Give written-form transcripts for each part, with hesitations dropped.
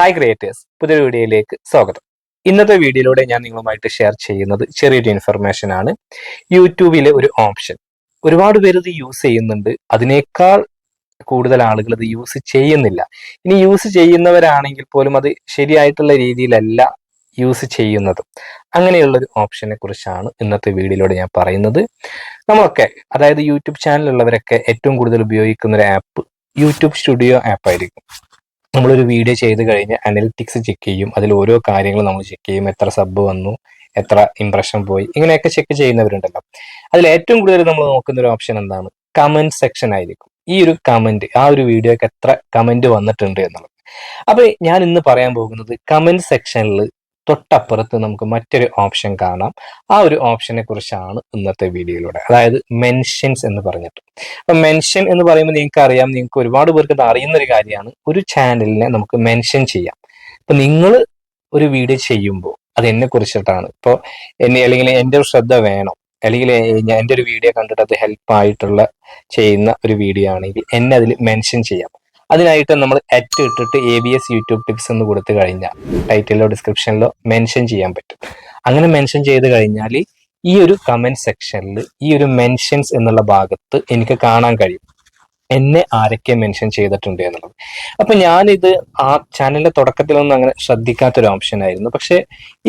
Hi creators, പുതിയൊരു വീഡിയോയിലേക്ക് സ്വാഗതം. ഇന്നത്തെ വീഡിയോയിലൂടെ ഞാൻ നിങ്ങളുമായിട്ട് ഷെയർ ചെയ്യുന്നത് ചെറിയൊരു ഇൻഫർമേഷൻ ആണ്. യൂട്യൂബിലെ ഒരു ഓപ്ഷൻ ഒരുപാട് പേര് ഇത് യൂസ് ചെയ്യുന്നുണ്ട്, അതിനേക്കാൾ കൂടുതൽ ആളുകൾ ഇത് യൂസ് ചെയ്യുന്നില്ല. ഇനി യൂസ് ചെയ്യുന്നവരാണെങ്കിൽ പോലും അത് ശരിയായിട്ടുള്ള രീതിയിലല്ല യൂസ് ചെയ്യുന്നത്. അങ്ങനെയുള്ളൊരു ഓപ്ഷനെ കുറിച്ചാണ് ഇന്നത്തെ വീഡിയോയിലൂടെ ഞാൻ പറയുന്നത്. നമ്മളൊക്കെ, അതായത് യൂട്യൂബ് ചാനലുള്ളവരൊക്കെ ഏറ്റവും കൂടുതൽ ഉപയോഗിക്കുന്ന ഒരു ആപ്പ് യൂട്യൂബ് സ്റ്റുഡിയോ ആപ്പ് ആയിരിക്കും. നമ്മളൊരു വീഡിയോ ചെയ്ത് കഴിഞ്ഞ് അനലിറ്റിക്സ് ചെക്ക് ചെയ്യും, അതിൽ ഓരോ കാര്യങ്ങളും നമ്മൾ ചെക്ക് ചെയ്യും, എത്ര സബ് വന്നു, എത്ര ഇംപ്രഷൻ പോയി, ഇങ്ങനെയൊക്കെ ചെക്ക് ചെയ്യുന്നവരുണ്ടല്ലോ. അതിൽ ഏറ്റവും കൂടുതൽ നമ്മൾ നോക്കുന്ന ഒരു ഓപ്ഷൻ എന്താണ്? കമന്റ് സെക്ഷൻ ആയിരിക്കും. ഈ ഒരു കമന്റ്, ആ ഒരു വീഡിയോക്ക് എത്ര കമന്റ് വന്നിട്ടുണ്ട് എന്നുള്ളത്. അപ്പൊ ഞാൻ ഇന്ന് പറയാൻ പോകുന്നത് കമന്റ് സെക്ഷനിൽ തൊട്ടപ്പുറത്ത് നമുക്ക് മറ്റൊരു ഓപ്ഷൻ കാണാം. ആ ഒരു ഓപ്ഷനെ കുറിച്ചാണ് ഇന്നത്തെ വീഡിയോയിലൂടെ, അതായത് മെൻഷൻസ് എന്ന് പറഞ്ഞിട്ട്. അപ്പൊ മെൻഷൻ എന്ന് പറയുമ്പോൾ നിങ്ങൾക്ക് അറിയാം, നിങ്ങൾക്ക് ഒരുപാട് പേർക്ക് ഇത് അറിയുന്ന ഒരു കാര്യമാണ്. ഒരു ചാനലിനെ നമുക്ക് മെൻഷൻ ചെയ്യാം. ഇപ്പൊ നിങ്ങൾ ഒരു വീഡിയോ ചെയ്യുമ്പോൾ അത് എന്നെ കുറിച്ചിട്ടാണ്, ഇപ്പോൾ എന്നെ അല്ലെങ്കിൽ എൻ്റെ ഒരു ശ്രദ്ധ വേണം, അല്ലെങ്കിൽ ഞാൻ എൻ്റെ ഒരു വീഡിയോ കണ്ടിട്ട് അത് ഹെൽപ്പ് ആയിട്ടുള്ള ചെയ്യുന്ന ഒരു വീഡിയോ ആണെങ്കിൽ എന്നെ അതിൽ മെൻഷൻ ചെയ്യാം. അതിനായിട്ട് നമ്മൾ ഇട്ടിട്ട് ABS യൂട്യൂബ് ടിപ്സ് എന്ന് കൊടുത്തു കഴിഞ്ഞാൽ ടൈറ്റിലോ ഡിസ്ക്രിപ്ഷനിലോ മെൻഷൻ ചെയ്യാൻ പറ്റും. അങ്ങനെ മെൻഷൻ ചെയ്ത് കഴിഞ്ഞാൽ ഈ ഒരു കമന്റ് സെക്ഷനിൽ ഈ ഒരു മെൻഷൻസ് എന്നുള്ള ഭാഗത്ത് എനിക്ക് കാണാൻ കഴിയും എന്നെ ആരൊക്കെ മെൻഷൻ ചെയ്തിട്ടുണ്ട് എന്നുള്ളത്. അപ്പൊ ഞാനിത് ആ ചാനലിന്റെ തുടക്കത്തിലൊന്നും അങ്ങനെ ശ്രദ്ധിക്കാത്തൊരു ഓപ്ഷൻ ആയിരുന്നു. പക്ഷെ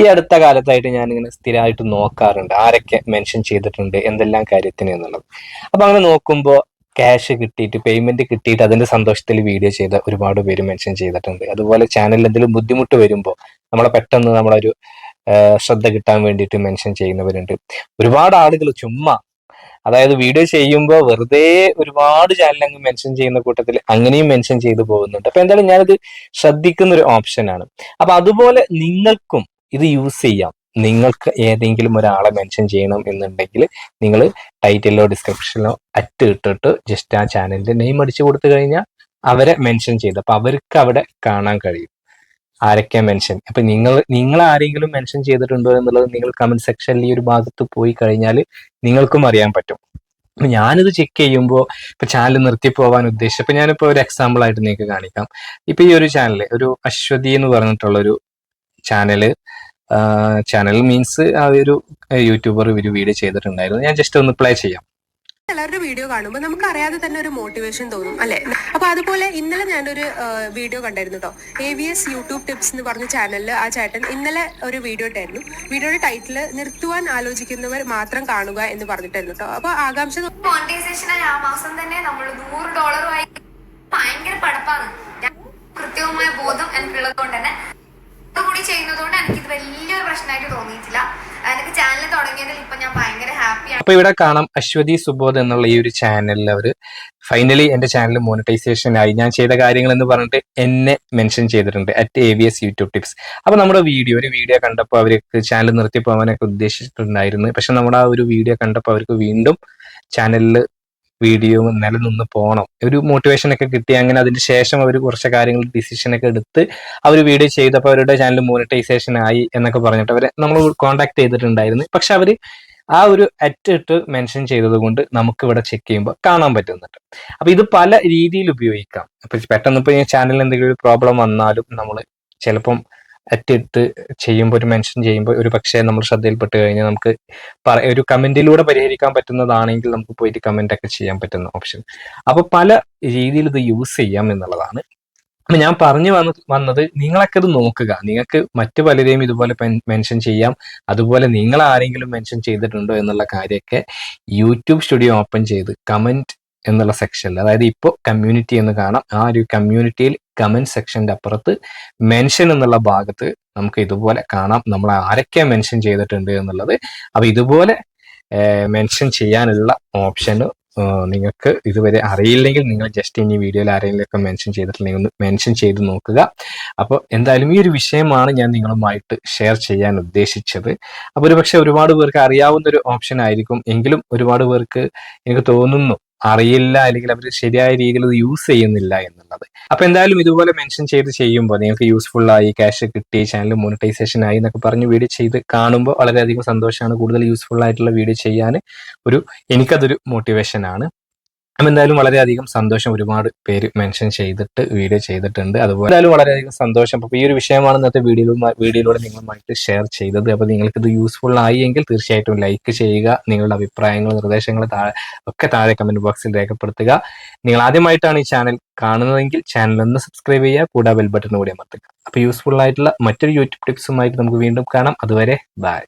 ഈ അടുത്ത കാലത്തായിട്ട് ഞാനിങ്ങനെ സ്ഥിരമായിട്ട് നോക്കാറുണ്ട് ആരൊക്കെ മെൻഷൻ ചെയ്തിട്ടുണ്ട് എന്തെല്ലാം കാര്യത്തിന് എന്നുള്ളത്. അപ്പൊ അങ്ങനെ നോക്കുമ്പോൾ ക്യാഷ് കിട്ടിയിട്ട്, പേയ്മെന്റ് കിട്ടിയിട്ട് അതിന്റെ സന്തോഷത്തിൽ വീഡിയോ ചെയ്ത ഒരുപാട് പേര് മെൻഷൻ ചെയ്തിട്ടുണ്ട്. അതുപോലെ ചാനലിൽ എന്തെങ്കിലും ബുദ്ധിമുട്ട് വരുമ്പോൾ നമ്മളെ പെട്ടെന്ന് നമ്മളൊരു ശ്രദ്ധ കിട്ടാൻ വേണ്ടിയിട്ട് മെൻഷൻ ചെയ്യുന്നവരുണ്ട്. ഒരുപാട് ആളുകൾ ചുമ്മാ, അതായത് വീഡിയോ ചെയ്യുമ്പോൾ വെറുതെ ഒരുപാട് ചാനൽ അങ്ങ് മെൻഷൻ ചെയ്യുന്ന കൂട്ടത്തിൽ അങ്ങനെയും മെൻഷൻ ചെയ്തു പോകുന്നുണ്ട്. അപ്പൊ എന്തായാലും ഞാനിത് ശ്രദ്ധിക്കുന്ന ഒരു ഓപ്ഷനാണ്. അപ്പൊ അതുപോലെ നിങ്ങൾക്കും ഇത് യൂസ് ചെയ്യാം. നിങ്ങൾക്ക് ഏതെങ്കിലും ഒരാളെ മെൻഷൻ ചെയ്യണം എന്നുണ്ടെങ്കിൽ നിങ്ങൾ ടൈറ്റിലോ ഡിസ്ക്രിപ്ഷനിലോ ഇട്ടിട്ട് ജസ്റ്റ് ആ ചാനലിന്റെ നെയിം അടിച്ചു കൊടുത്തു കഴിഞ്ഞാൽ അവരെ മെൻഷൻ ചെയ്ത്, അപ്പൊ അവർക്ക് അവിടെ കാണാൻ കഴിയും ആരൊക്കെ മെൻഷൻ. അപ്പൊ നിങ്ങൾ ആരെങ്കിലും മെൻഷൻ ചെയ്തിട്ടുണ്ടോ എന്നുള്ളത് നിങ്ങൾ കമന്റ് സെക്ഷനിൽ ഈ ഒരു ഭാഗത്ത് പോയി കഴിഞ്ഞാൽ നിങ്ങൾക്കും അറിയാൻ പറ്റും. ഞാനിത് ചെക്ക് ചെയ്യുമ്പോൾ ഇപ്പൊ ചാനൽ നിർത്തി പോകാൻ ഉദ്ദേശിച്ചു. ഇപ്പൊ ഞാനിപ്പോ ഒരു എക്സാമ്പിൾ ആയിട്ട് നിങ്ങൾക്ക് കാണിക്കാം. ഇപ്പൊ ഈ ഒരു ചാനല്, ഒരു അശ്വതി എന്ന് പറഞ്ഞിട്ടുള്ള ഒരു ചാനല് മീൻസ് ആ ഒരു യൂട്യൂബർ ഒരു വീഡിയോ ചെയ്തിട്ടുണ്ടായിരുന്നു. ഞാൻ ജസ്റ്റ് ഒന്ന് പ്ലേ ചെയ്യാം. എല്ലാവരുടെ വീഡിയോ കാണുമ്പോൾ നമുക്ക് അറിയാതെ തന്നെ ഒരു മോട്ടിവേഷൻ തോന്നും, അല്ലെ? അപ്പൊ അതുപോലെ ഇന്നലെ ഞാനൊരു വീഡിയോ കണ്ടായിരുന്നു കേട്ടോ. AVS യൂട്യൂബ് ടിപ്സ് എന്ന് പറഞ്ഞ ചാനലിൽ ആ ചേട്ടൻ ഇന്നലെ ഒരു വീഡിയോ ഇട്ടായിരുന്നു. വീഡിയോയുടെ ടൈറ്റില് നിർത്തുവാൻ ആലോചിക്കുന്നവർ മാത്രം കാണുക എന്ന് പറഞ്ഞിട്ടായിരുന്നു കേട്ടോ. അപ്പൊ ആകാംക്ഷ ആ മാസം തന്നെ നമ്മൾ $100 ഭയങ്കര പടപ്പാണ്. കൃത്യമായ ബോധം എനിക്കുള്ളതുകൊണ്ട് തന്നെ കൂടി ചെയ്യുന്നതുകൊണ്ട് എനിക്കിത് വലിയൊരു പ്രശ്നമായിട്ട് തോന്നിയിട്ടില്ല. എനിക്ക് ചാനൽ തുടങ്ങിയതിൽ ഇപ്പൊ ഞാൻ ഭയങ്കര ഹാപ്പിയാണ്. അപ്പൊ ഇവിടെ കാണാം അശ്വതി സുബോധ് എന്നുള്ള ഈ ഒരു ചാനലിൽ അവര് ഫൈനലി എന്റെ ചാനൽ മോണിറ്റൈസേഷൻ ആയി. ഞാൻ ചെയ്ത കാര്യങ്ങൾ എന്ന് പറഞ്ഞിട്ട് എന്നെ മെൻഷൻ ചെയ്തിട്ടുണ്ട് @AVS യൂട്യൂബ് ടിപ്സ്. അപ്പൊ നമ്മുടെ ഒരു വീഡിയോ കണ്ടപ്പോൾ അവർക്ക് ചാനൽ നിർത്തി പോകാനൊക്കെ ഉദ്ദേശിച്ചിട്ടുണ്ടായിരുന്നു. പക്ഷെ നമ്മുടെ ആ ഒരു വീഡിയോ കണ്ടപ്പോൾ അവർക്ക് വീണ്ടും ചാനലിൽ വീഡിയോ നിലനിന്ന് പോകണം, ഒരു മോട്ടിവേഷൻ ഒക്കെ കിട്ടി. അങ്ങനെ അതിന് ശേഷം അവർ കുറച്ച് കാര്യങ്ങൾ ഡിസിഷൻ ഒക്കെ എടുത്ത് അവർ വീഡിയോ ചെയ്തപ്പോൾ അവരുടെ ചാനൽ മോണിറ്റൈസേഷൻ ആയി എന്നൊക്കെ പറഞ്ഞിട്ട് അവരെ നമ്മൾ കോൺടാക്ട് ചെയ്തിട്ടുണ്ടായിരുന്നു. പക്ഷെ അവര് ആ ഒരു ഇട്ട് മെൻഷൻ ചെയ്തത് കൊണ്ട് നമുക്ക് ഇവിടെ ചെക്ക് ചെയ്യുമ്പോൾ കാണാൻ പറ്റുന്നുണ്ട്. അപ്പൊ ഇത് പല രീതിയിൽ ഉപയോഗിക്കാം. അപ്പൊ പെട്ടെന്ന് ഇപ്പൊ ഈ ചാനലിൽ എന്തെങ്കിലും ഒരു പ്രോബ്ലം വന്നാലും നമ്മൾ ചിലപ്പം ഇട്ട് ചെയ്യുമ്പോൾ, ഒരു മെൻഷൻ ചെയ്യുമ്പോൾ ഒരു പക്ഷേ നമ്മൾ ശ്രദ്ധയിൽപ്പെട്ട് കഴിഞ്ഞാൽ നമുക്ക് ഒരു കമന്റിലൂടെ പരിഹരിക്കാൻ പറ്റുന്നതാണെങ്കിൽ നമുക്ക് പോയിട്ട് കമന്റ് ഒക്കെ ചെയ്യാൻ പറ്റുന്ന ഓപ്ഷൻ. അപ്പൊ പല രീതിയിൽ ഇത് യൂസ് ചെയ്യാം എന്നുള്ളതാണ്. അപ്പൊ ഞാൻ പറഞ്ഞു വന്നത് നിങ്ങളൊക്കെ ഇത് നോക്കുക. നിങ്ങൾക്ക് മറ്റു പലരെയും ഇതുപോലെ മെൻഷൻ ചെയ്യാം. അതുപോലെ നിങ്ങൾ ആരെങ്കിലും മെൻഷൻ ചെയ്തിട്ടുണ്ടോ എന്നുള്ള കാര്യമൊക്കെ യൂട്യൂബ് സ്റ്റുഡിയോ ഓപ്പൺ ചെയ്ത് കമന്റ് എന്നുള്ള സെക്ഷനിൽ, അതായത് ഇപ്പോൾ കമ്മ്യൂണിറ്റി എന്ന് കാണാം, ആ ഒരു കമ്മ്യൂണിറ്റിയിൽ കമന്റ് സെക്ഷന്റെ അപ്പുറത്ത് മെൻഷൻ എന്നുള്ള ഭാഗത്ത് നമുക്ക് ഇതുപോലെ കാണാം നമ്മൾ ആരൊക്കെ മെൻഷൻ ചെയ്തിട്ടുണ്ട് എന്നുള്ളത്. അപ്പൊ ഇതുപോലെ മെൻഷൻ ചെയ്യാനുള്ള ഓപ്ഷന് നിങ്ങൾക്ക് ഇതുവരെ അറിയില്ലെങ്കിൽ നിങ്ങൾ ജസ്റ്റ് ഇനി വീഡിയോയിൽ ആരെങ്കിലുമൊക്കെ മെൻഷൻ ചെയ്തിട്ടുണ്ടെങ്കിൽ ഒന്ന് മെൻഷൻ ചെയ്ത് നോക്കുക. അപ്പോൾ എന്തായാലും ഈ ഒരു വിഷയമാണ് ഞാൻ നിങ്ങളുമായിട്ട് ഷെയർ ചെയ്യാൻ ഉദ്ദേശിച്ചത്. അപ്പോൾ ഒരുപക്ഷെ ഒരുപാട് പേർക്ക് അറിയാവുന്ന ഒരു ഓപ്ഷൻ ആയിരിക്കും, എങ്കിലും ഒരുപാട് പേർക്ക് എനിക്ക് തോന്നുന്നു അറിയില്ല, അല്ലെങ്കിൽ അവർ ശരിയായ രീതിയിൽ അത് യൂസ് ചെയ്യുന്നില്ല എന്നുള്ളത്. അപ്പൊ എന്തായാലും ഇതുപോലെ മെൻഷൻ ചെയ്ത് ചെയ്യുമ്പോൾ നിങ്ങൾക്ക് യൂസ്ഫുൾ ആയി, ക്യാഷ് കിട്ടി, ചാനൽ മോണിറ്റൈസേഷൻ ആയി എന്നൊക്കെ പറഞ്ഞ് വീഡിയോ ചെയ്ത് കാണുമ്പോൾ വളരെയധികം സന്തോഷമാണ്. കൂടുതൽ യൂസ്ഫുൾ ആയിട്ടുള്ള വീഡിയോ ചെയ്യാൻ എനിക്കതൊരു മോട്ടിവേഷൻ ആണ്. അപ്പം എന്തായാലും വളരെയധികം സന്തോഷം. ഒരുപാട് പേര് മെൻഷൻ ചെയ്തിട്ട് വീഡിയോ ചെയ്തിട്ടുണ്ട്. അതുപോലെ എന്തായാലും വളരെയധികം സന്തോഷം. അപ്പോൾ ഈ ഒരു വിഷയമാണ് ഇന്നത്തെ വീഡിയോയിലൂടെ നിങ്ങളുമായിട്ട് ഷെയർ ചെയ്തത്. അപ്പോൾ നിങ്ങൾക്ക് ഇത് യൂസ്ഫുൾ ആയി എങ്കിൽ തീർച്ചയായിട്ടും ലൈക്ക് ചെയ്യുക. നിങ്ങളുടെ അഭിപ്രായങ്ങൾ, നിർദ്ദേശങ്ങൾ ഒക്കെ താഴെ കമന്റ് ബോക്സിൽ രേഖപ്പെടുത്തുക. നിങ്ങൾ ആദ്യമായിട്ടാണ് ഈ ചാനൽ കാണുന്നതെങ്കിൽ ചാനൽ ഒന്ന് സബ്സ്ക്രൈബ് ചെയ്യുക, കൂടാതെ ബെൽ ബട്ടൺ കൂടി അമർത്തുക. അപ്പോൾ യൂസ്ഫുൾ ആയിട്ടുള്ള മറ്റൊരു യൂട്യൂബ് ടിപ്സുമായിട്ട് നമുക്ക് വീണ്ടും കാണാം. അതുവരെ ബൈ.